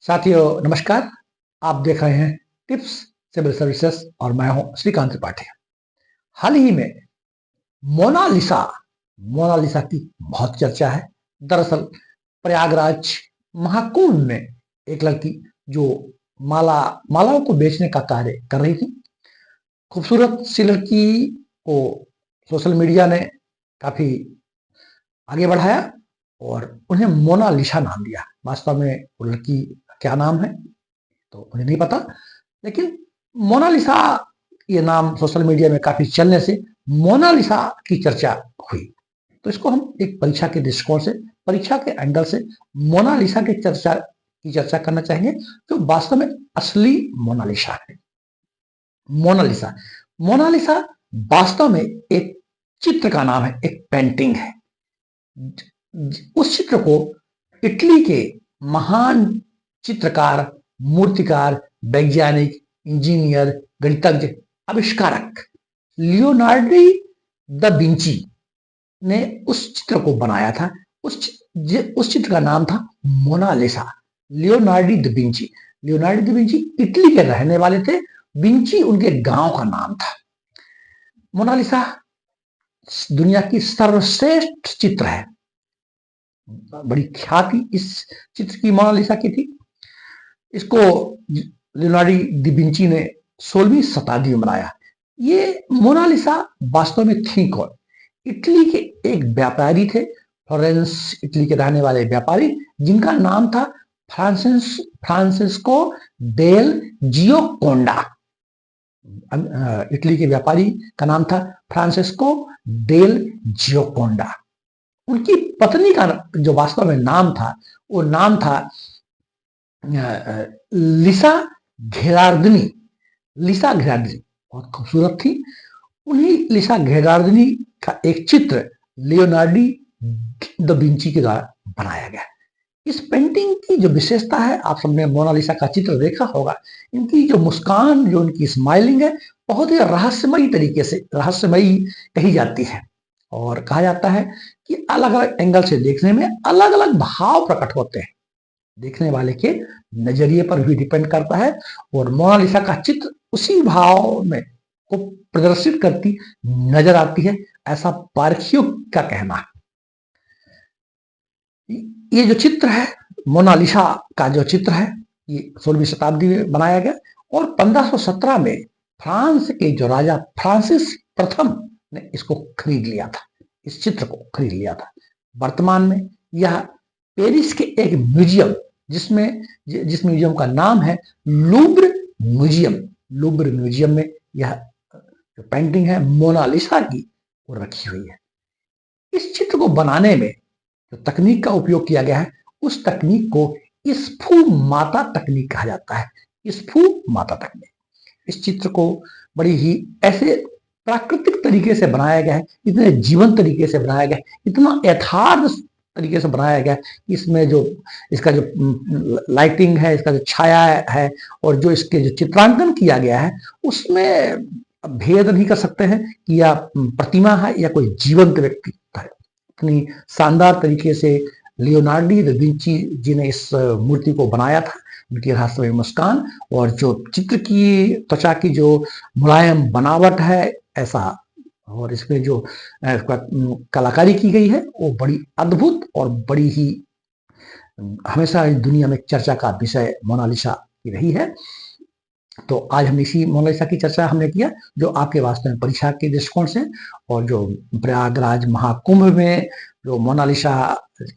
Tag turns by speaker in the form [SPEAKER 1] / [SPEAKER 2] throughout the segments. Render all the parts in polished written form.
[SPEAKER 1] साथियों नमस्कार। आप देख रहे हैं टिप्स सिविल सर्विसेज और मैं हूं श्रीकांत त्रिपाठी। हाल ही में मोनालिसा मोनालिसा की बहुत चर्चा है। दरअसल प्रयागराज महाकुंभ में एक लड़की जो मालाओं को बेचने का कार्य कर रही थी, खूबसूरत सी लड़की को सोशल मीडिया ने काफी आगे बढ़ाया और उन्हें मोनालिसा नाम दिया। वास्तव में वो लड़की का क्या नाम है तो मुझे नहीं पता, लेकिन मोनालिसा ये नाम सोशल मीडिया में काफी चलने से मोनालिसा की चर्चा हुई। तो इसको हम एक परीक्षा के दृष्टिकोण से, परीक्षा के एंगल से मोनालिसा की चर्चा करना चाहेंगे, जो वास्तव में असली मोनालिसा है। मोनालिसा मोनालिसा वास्तव में एक चित्र का नाम है, एक पेंटिंग है। उस चित्र को इटली के महान चित्रकार, मूर्तिकार, वैज्ञानिक, इंजीनियर, गणितज्ञ, आविष्कारक लियोनार्डो दा विंची ने उस चित्र को बनाया था। उस चित्र का नाम था Mona Lisa. Leonardo da Vinci Italy के रहने वाले थे। विंची उनके गांव का नाम था। मोनालिसा दुनिया की सर्वश्रेष्ठ चित्र है। बड़ी ख्याति इस चित्र की मोनालिसा की थी। इसको लियोनार्डो दा विंची ने 16वीं शताब्दी में बनाया। ये मोनालिसा वास्तव में थी कौन? इटली के एक व्यापारी थे, फ्लोरेंस इटली के रहने वाले व्यापारी, जिनका नाम था फ्रांसिस्को डेल जियोकोंडा। इटली के व्यापारी का नाम था फ्रांसिस्को डेल जियोकोंडा। उनकी पत्नी का जो वास्तव में नाम था, वो नाम था लिसा घेरार्डनी। बहुत खूबसूरत थी। उन्हीं लिसा घेरार्डनी का एक चित्र लियोनार्डो दा विंची के द्वारा बनाया गया। इस पेंटिंग की जो विशेषता है, आप सबने मोनालिसा का चित्र देखा होगा। इनकी जो मुस्कान, जो इनकी स्माइलिंग है, बहुत ही रहस्यमयी तरीके से रहस्यमयी कही जाती है। और कहा जाता है कि अलग अलग एंगल से देखने में अलग अलग भाव प्रकट होते हैं। देखने वाले के नजरिए पर भी डिपेंड करता है। और मोनालिसा का चित्र उसी भाव में को प्रदर्शित करती नजर आती है, ऐसा पारखियों का कहना है। ये जो चित्र है, मोनालिसा का जो चित्र है, ये 16वीं शताब्दी में बनाया गया और 1517 में फ्रांस के जो राजा फ्रांसिस प्रथम ने इसको खरीद लिया था। इस चित्र को खरीद लिया था। वर्तमान में यह पेरिस के एक म्यूजियम, जिस म्यूजियम का नाम है लूव्र म्यूजियम में यह जो पेंटिंग है मोनालिसा की, वो रखी हुई है। इस चित्र को बनाने में जो तकनीक का उपयोग किया गया है, उस तकनीक को स्फू माता तकनीक कहा जाता है। स्फू माता तकनीक। इस चित्र को बड़ी ही ऐसे प्राकृतिक तरीके से बनाया गया है, इतने जीवंत तरीके से बनाया गया है, इतना यथार्थ तरीके से बनाया गया है। इसमें जो इसका जो लाइटिंग है, इसका जो छाया है और जो इसके जो चित्रांकन किया गया है, उसमें भेद नहीं कर सकते हैं कि यह प्रतिमा है या कोई जीवंत व्यक्ति है। इतनी शानदार तरीके से लियोनार्डो दा विंची जी ने इस मूर्ति को बनाया था। उनकी रहस्यमय मुस्कान और जो चित्र की त्वचा की जो मुलायम बनावट है, ऐसा, और इसमें जो कलाकारी की गई है, वो बड़ी अद्भुत और बड़ी ही हमेशा इस दुनिया में चर्चा का विषय मोनालिसा की रही है। तो आज हम इसी मोनालिसा की चर्चा हमने किया, जो आपके वास्तव में परीक्षा के दृष्टिकोण से, और जो प्रयागराज महाकुंभ में जो मोनालिसा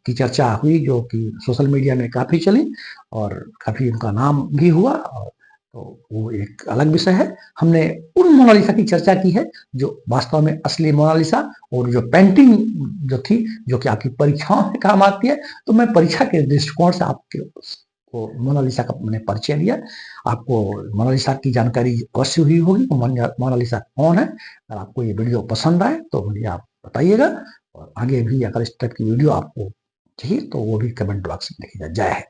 [SPEAKER 1] की चर्चा हुई, जो कि सोशल मीडिया में काफी चली और काफी उनका नाम भी हुआ, और तो वो एक अलग विषय है। हमने उन मोनालिसा की चर्चा की है जो वास्तव में असली मोनालिसा, और जो पेंटिंग जो थी, जो कि आपकी परीक्षाओं में काम आती है। तो मैं परीक्षा के दृष्टिकोण से आपके को मोनालिसा का मैंने परिचय दिया। आपको मोनालिसा की जानकारी अवश्य हुई होगी, मोनालिसा कौन है। अगर आपको ये वीडियो पसंद आए तो मुझे आप बताइएगा, और आगे भी अगर इस टाइप की वीडियो आपको चाहिए तो वो भी कमेंट बॉक्स में लिखिएगा। जय हिंद।